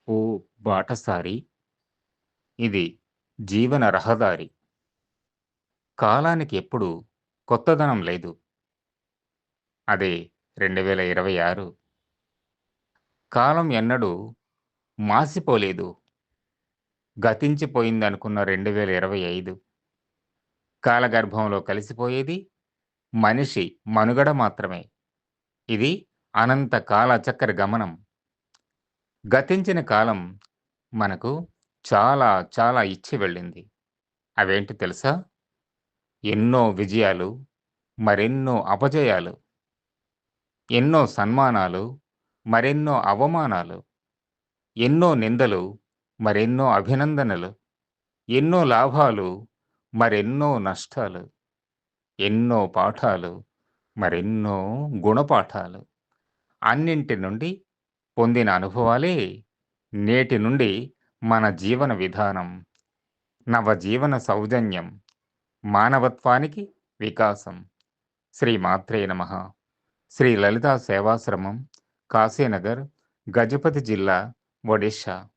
ఓ బాటసారి ఇది జీవన రహదారి. కాలానికి ఎప్పుడు కొత్తదనం లేదు. అదే 2026. కాలం ఎన్నడూ మాసిపోలేదు. గతించిపోయిందనుకున్న 2025. కాలగర్భంలో కలిసిపోయేది మనిషి మనుగడ మాత్రమే. ఇది అనంత కాలచక్ర గమనం. గతించిన కాలం మనకు చాలా చాలా ఇచ్చి వెళ్ళింది. అవేంటి తెలుసా? ఎన్నో విజయాలు, మరెన్నో అపజయాలు, ఎన్నో సన్మానాలు, మరెన్నో అవమానాలు, ఎన్నో నిందలు, మరెన్నో అభినందనలు, ఎన్నో లాభాలు, మరెన్నో నష్టాలు, ఎన్నో పాఠాలు, మరెన్నో గుణపాఠాలు. అన్నింటి నుండి పొందిన అనుభవాలే నేటి నుండి మన జీవన విధానం, నవజీవన సౌజన్యం, మానవత్వానికి వికాసం. శ్రీ మాత్రే నమః. శ్రీ లలితా సేవాశ్రమం, కాశీనగర్, గజపతి జిల్లా, ఒడిషా.